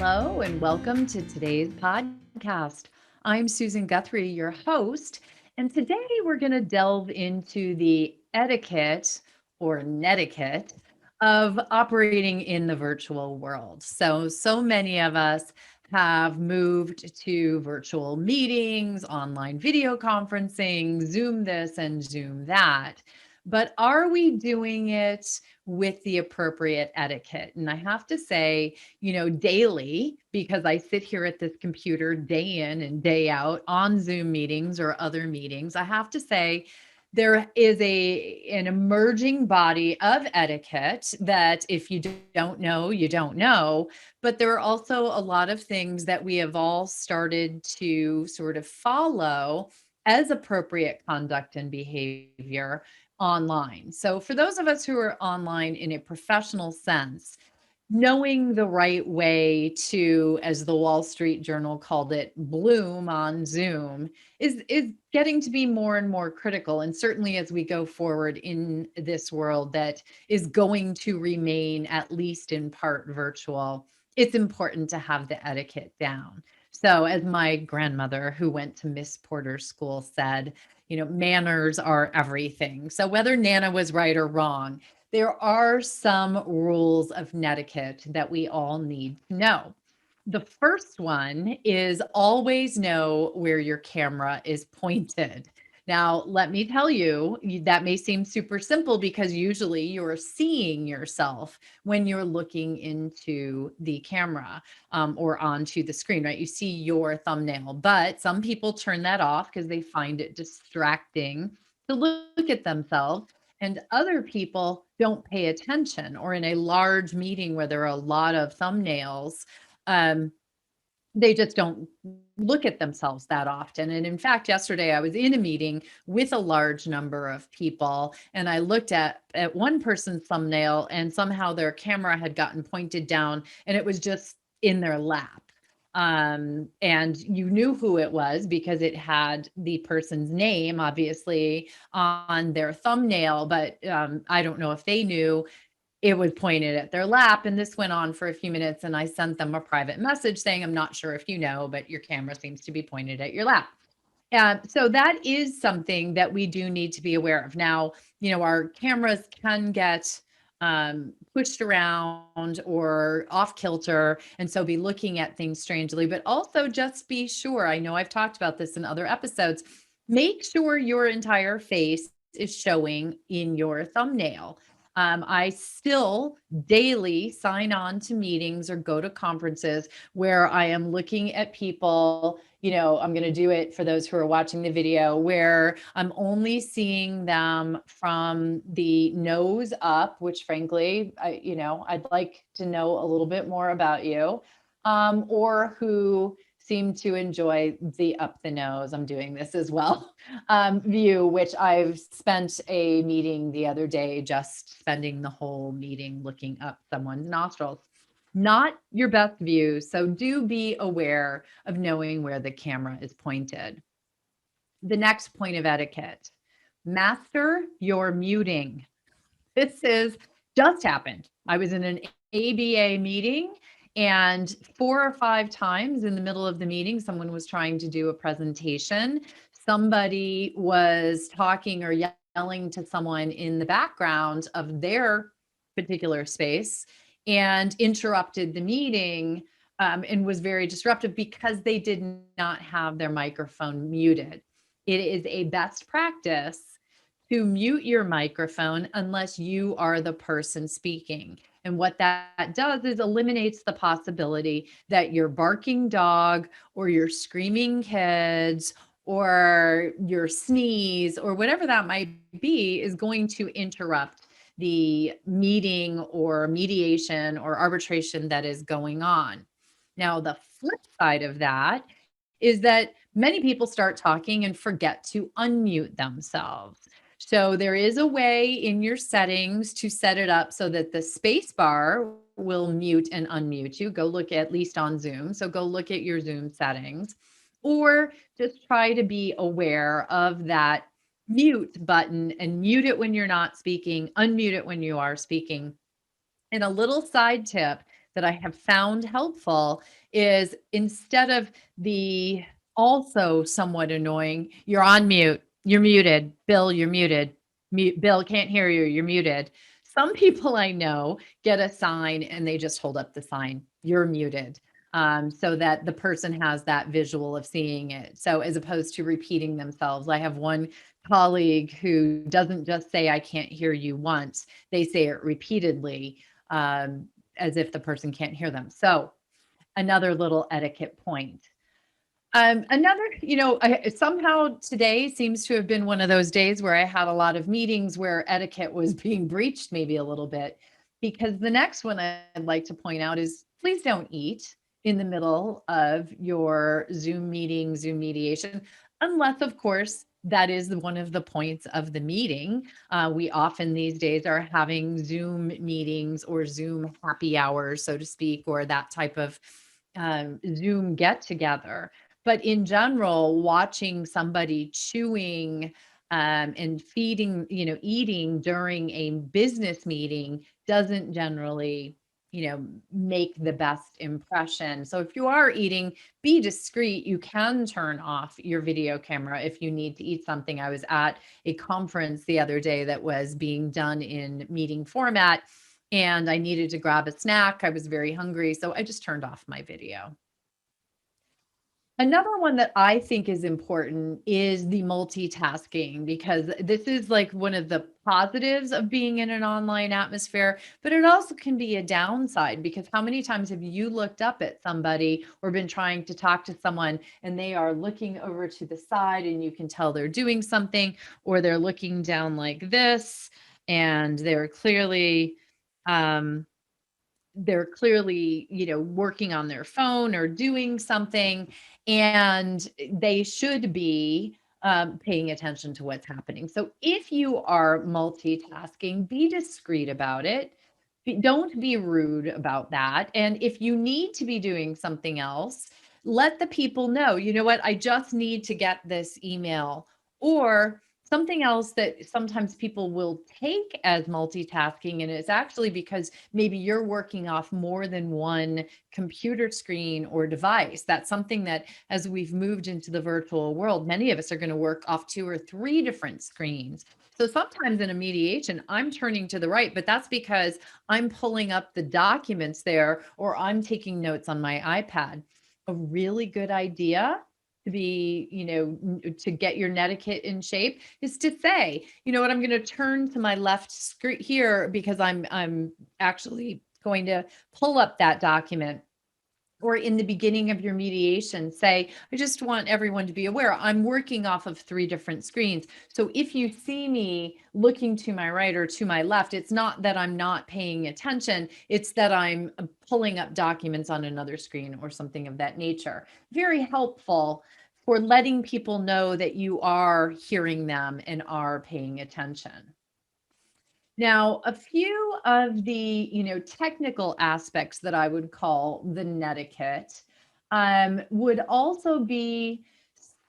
Hello, and welcome to today's podcast. I'm Susan Guthrie, your host, and today we're going to delve into the etiquette or netiquette of operating in the virtual world. So many of us have moved to virtual meetings, online video conferencing, Zoom this and Zoom that. But are we doing it with the appropriate etiquette? And I have to say, daily, because I sit here at this computer day in and day out on Zoom meetings or other meetings, I have to say there is an emerging body of etiquette that if you don't know, you don't know. But there are also a lot of things that we have all started to sort of follow as appropriate conduct and behavior online. So for those of us who are online in a professional sense, knowing the right way to, as the Wall Street Journal called it, bloom on Zoom is getting to be more and more critical. And certainly as we go forward in this world that is going to remain at least in part virtual, it's important to have the etiquette down. So as my grandmother who went to Miss Porter School said, manners are everything. So whether Nana was right or wrong, there are some rules of netiquette that we all need to know. The first one is always know where your camera is pointed. Now, let me tell you, that may seem super simple because usually you're seeing yourself when you're looking into the camera or onto the screen, right? You see your thumbnail, but some people turn that off because they find it distracting to look at themselves. And other people don't pay attention, or in a large meeting where there are a lot of thumbnails, um, they just don't look at themselves that often. And in fact, yesterday I was in a meeting with a large number of people, and I looked at one person's thumbnail, and somehow their camera had gotten pointed down, and it was just in their lap. And you knew who it was because it had the person's name, obviously, on their thumbnail, but I don't know if they knew it was pointed at their lap. And this went on for a few minutes, and I sent them a private message saying, I'm not sure if you know, but your camera seems to be pointed at your lap. So that is something that we do need to be aware of. Now, our cameras can get pushed around or off kilter, and so be looking at things strangely, but also just be sure. I know I've talked about this in other episodes. Make sure your entire face is showing in your thumbnail. I still daily sign on to meetings or go to conferences where I am looking at people. I'm going to do it for those who are watching the video where I'm only seeing them from the nose up, which frankly, I'd like to know a little bit more about you, or who seem to enjoy the up the nose. I'm doing this as well view, which I've spent a meeting the other day, just spending the whole meeting looking up someone's nostrils. Not your best view. So do be aware of knowing where the camera is pointed. The next point of etiquette, master your muting. This is just happened. I was in an ABA meeting, and 4 or 5 times in the middle of the meeting, someone was trying to do a presentation. Somebody was talking or yelling to someone in the background of their particular space and interrupted the meeting, and was very disruptive because they did not have their microphone muted. It is a best practice to mute your microphone unless you are the person speaking. And what that does is eliminates the possibility that your barking dog or your screaming kids or your sneeze or whatever that might be is going to interrupt the meeting or mediation or arbitration that is going on. Now, the flip side of that is that many people start talking and forget to unmute themselves. So there is a way in your settings to set it up so that the space bar will mute and unmute you. Go look at least on Zoom. So go look at your Zoom settings, or just try to be aware of that mute button and mute it when you're not speaking, unmute it when you are speaking. And a little side tip, that I have found helpful is instead of the also somewhat annoying, "You're on mute. You're muted. Bill, you're muted. Mute Bill, can't hear you. You're muted." Some people I know get a sign and they just hold up the sign, "You're muted." So that the person has that visual of seeing it. So as opposed to repeating themselves, I have one colleague who doesn't just say, "I can't hear you" once, they say it repeatedly, as if the person can't hear them. So another little etiquette point. Another, somehow today seems to have been one of those days where I had a lot of meetings where etiquette was being breached maybe a little bit, because the next one I'd like to point out is please don't eat in the middle of your Zoom meeting, Zoom mediation, unless, of course, that is one of the points of the meeting. We often these days are having Zoom meetings or Zoom happy hours, so to speak, or that type of Zoom get together. But in general, watching somebody chewing and feeding, eating during a business meeting doesn't generally, make the best impression. So if you are eating, be discreet. You can turn off your video camera if you need to eat something. I was at a conference the other day that was being done in meeting format, and I needed to grab a snack. I was very hungry, so I just turned off my video. Another one that I think is important is the multitasking, because this is like one of the positives of being in an online atmosphere, but it also can be a downside, because how many times have you looked up at somebody or been trying to talk to someone and they are looking over to the side and you can tell they're doing something, or they're looking down like this and um they're clearly, working on their phone or doing something, and they should be paying attention to what's happening. So if you are multitasking, be discreet about it. Don't be rude about that. And if you need to be doing something else, let the people know, you know what, I just need to get this email. Or something else that sometimes people will take as multitasking, and it's actually because maybe you're working off more than one computer screen or device. That's something that, as we've moved into the virtual world, many of us are going to work off two or three different screens. So sometimes in a mediation, I'm turning to the right, but that's because I'm pulling up the documents there or I'm taking notes on my iPad. A really good idea to be, to get your netiquette in shape is to say, you know what, I'm going to turn to my left screen here because I'm actually going to pull up that document. Or in the beginning of your mediation, say, I just want everyone to be aware I'm working off of three different screens. So if you see me looking to my right or to my left, it's not that I'm not paying attention, it's that I'm pulling up documents on another screen or something of that nature. Very helpful for letting people know that you are hearing them and are paying attention. Now, a few of the, technical aspects that I would call the netiquette would also be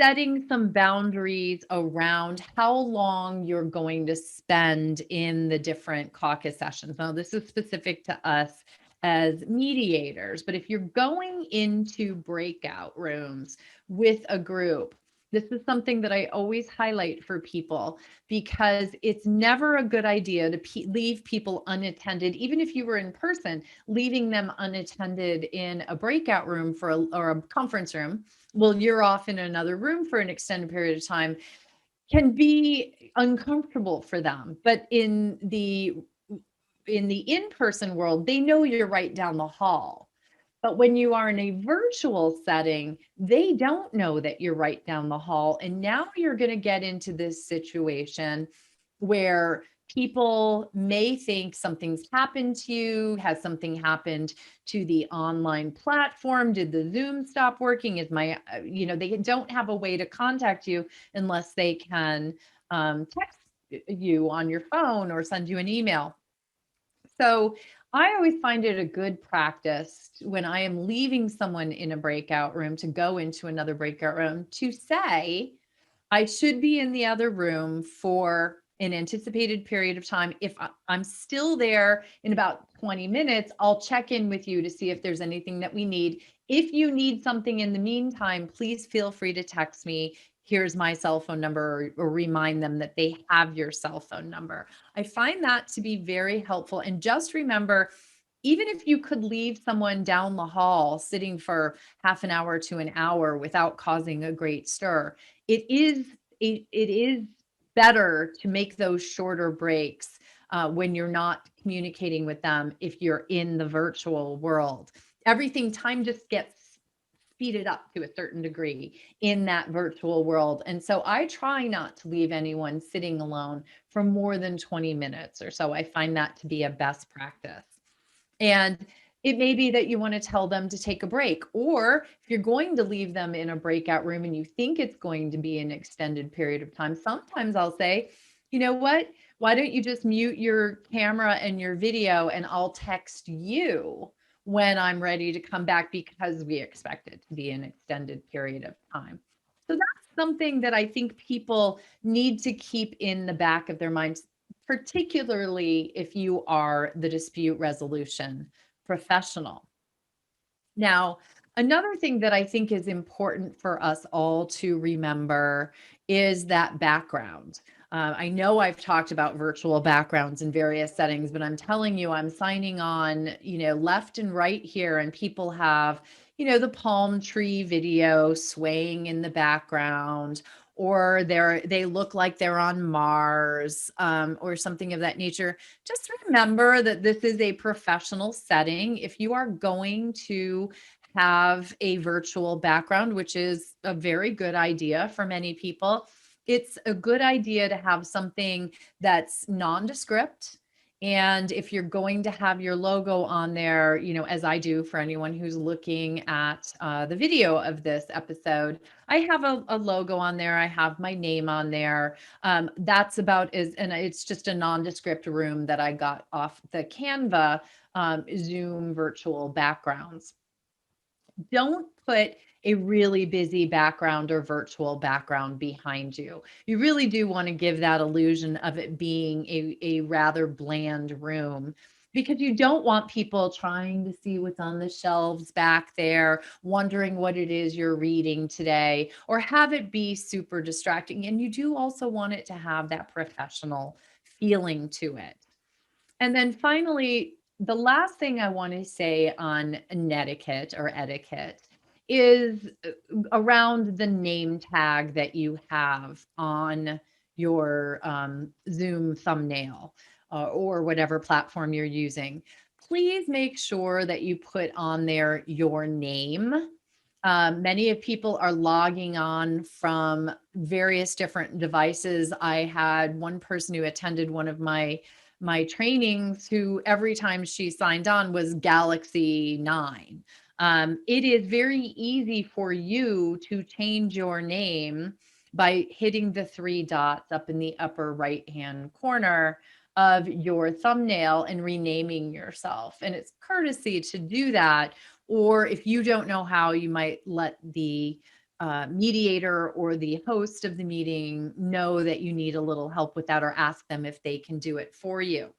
setting some boundaries around how long you're going to spend in the different caucus sessions. Now, this is specific to us as mediators, but if you're going into breakout rooms with a group, this is something that I always highlight for people, because it's never a good idea to leave people unattended. Even if you were in person, leaving them unattended in a breakout room or a conference room, well, you're off in another room for an extended period of time, can be uncomfortable for them. But in the in-person world, they know you're right down the hall. But when you are in a virtual setting, they don't know that you're right down the hall. And now you're going to get into this situation where people may think something's happened to you. Has something happened to the online platform? Did the Zoom stop working? They don't have a way to contact you unless they can text you on your phone or send you an email. So I always find it a good practice when I am leaving someone in a breakout room to go into another breakout room to say, I should be in the other room for an anticipated period of time. If I'm still there in about 20 minutes, I'll check in with you to see if there's anything that we need. If you need something in the meantime, please feel free to text me. Here's my cell phone number, or remind them that they have your cell phone number. I find that to be very helpful. And just remember, even if you could leave someone down the hall sitting for half an hour to an hour without causing a great stir, it is better to make those shorter breaks when you're not communicating with them if you're in the virtual world. Everything, time just gets speeded up to a certain degree in that virtual world. And so I try not to leave anyone sitting alone for more than 20 minutes or so. I find that to be a best practice. And it may be that you want to tell them to take a break, or if you're going to leave them in a breakout room and you think it's going to be an extended period of time, sometimes I'll say, you know what? Why don't you just mute your camera and your video, and I'll text you when I'm ready to come back, because we expect it to be an extended period of time. So that's something that I think people need to keep in the back of their minds, particularly if you are the dispute resolution professional. Now, another thing that I think is important for us all to remember is that background. I know I've talked about virtual backgrounds in various settings, but I'm telling you, I'm signing on, left and right here, and people have, the palm tree video swaying in the background, or they look like they're on Mars, or something of that nature. Just remember that this is a professional setting. If you are going to have a virtual background, which is a very good idea for many people, it's a good idea to have something that's nondescript. And if you're going to have your logo on there, as I do for anyone who's looking at the video of this episode, I have a logo on there. I have my name on there. That's about as, and it's just a nondescript room that I got off the Canva Zoom virtual backgrounds. Don't put a really busy background or virtual background behind you. You really do want to give that illusion of it being a rather bland room, because you don't want people trying to see what's on the shelves back there, wondering what it is you're reading today, or have it be super distracting. And you do also want it to have that professional feeling to it. And then finally, the last thing I want to say on netiquette or etiquette is around the name tag that you have on your Zoom thumbnail, or whatever platform you're using. Please make sure that you put on there your name. Many of people are logging on from various different devices. I had one person who attended one of my trainings who every time she signed on was Galaxy 9. It is very easy for you to change your name by hitting the three dots up in the upper right hand corner of your thumbnail and renaming yourself. And it's courtesy to do that. Or if you don't know how, you might let the mediator or the host of the meeting know that you need a little help with that, or ask them if they can do it for you.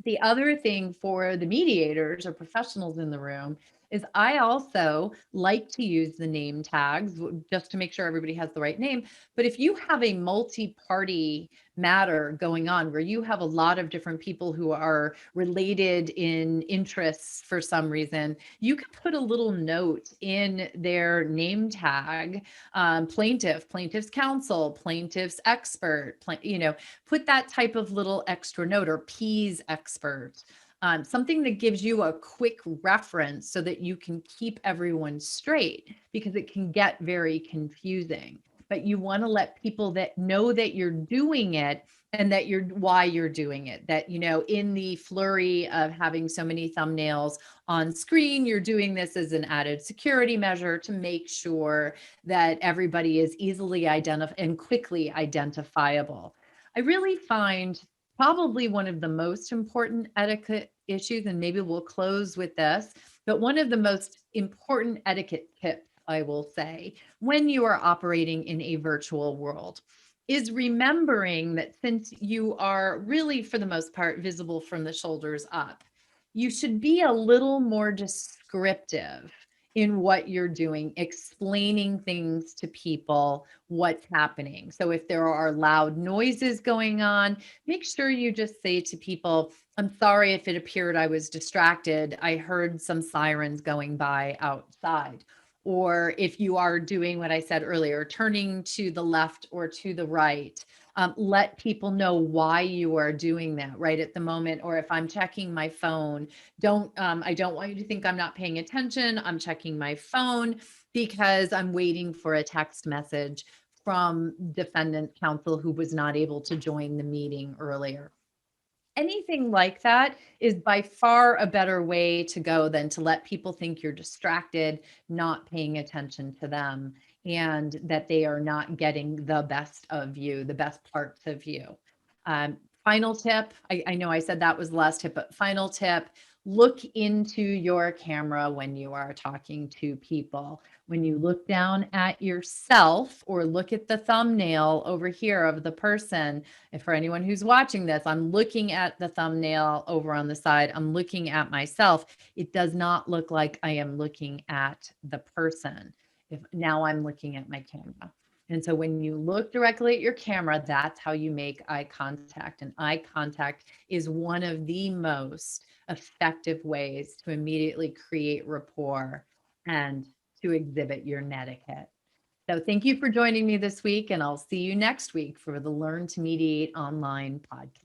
The other thing for the mediators or professionals in the room is I also like to use the name tags just to make sure everybody has the right name. But if you have a multi-party matter going on where you have a lot of different people who are related in interests for some reason, you can put a little note in their name tag, plaintiff, plaintiff's counsel, plaintiff's expert, put that type of little extra note, or P's expert, something that gives you a quick reference so that you can keep everyone straight, because it can get very confusing. But you want to let people that know that you're doing it, and that why you're doing it, that, in the flurry of having so many thumbnails on screen, you're doing this as an added security measure to make sure that everybody is easily identified and quickly identifiable. I really find probably one of the most important etiquette issues, and maybe we'll close with this, but one of the most important etiquette tips, I will say, when you are operating in a virtual world, is remembering that since you are really, for the most part, visible from the shoulders up, you should be a little more descriptive in what you're doing, explaining things to people, what's happening. So if there are loud noises going on, make sure you just say to people, I'm sorry if it appeared I was distracted. I heard some sirens going by outside. Or if you are doing what I said earlier, turning to the left or to the right, let people know why you are doing that right at the moment. Or if I'm checking my phone, I don't want you to think I'm not paying attention. I'm checking my phone because I'm waiting for a text message from defendant counsel who was not able to join the meeting earlier. Anything like that is by far a better way to go than to let people think you're distracted, not paying attention to them, and that they are not getting the best of you, the best parts of you. Final tip, I know I said that was the last tip, but final tip, look into your camera when you are talking to people. When you look down at yourself or look at the thumbnail over here of the person, and for anyone who's watching this, I'm looking at the thumbnail over on the side. I'm looking at myself. It does not look like I am looking at the person. If now I'm looking at my camera. And so when you look directly at your camera, that's how you make eye contact. And eye contact is one of the most effective ways to immediately create rapport and to exhibit your netiquette. So thank you for joining me this week, and I'll see you next week for the Learn to Mediate Online podcast.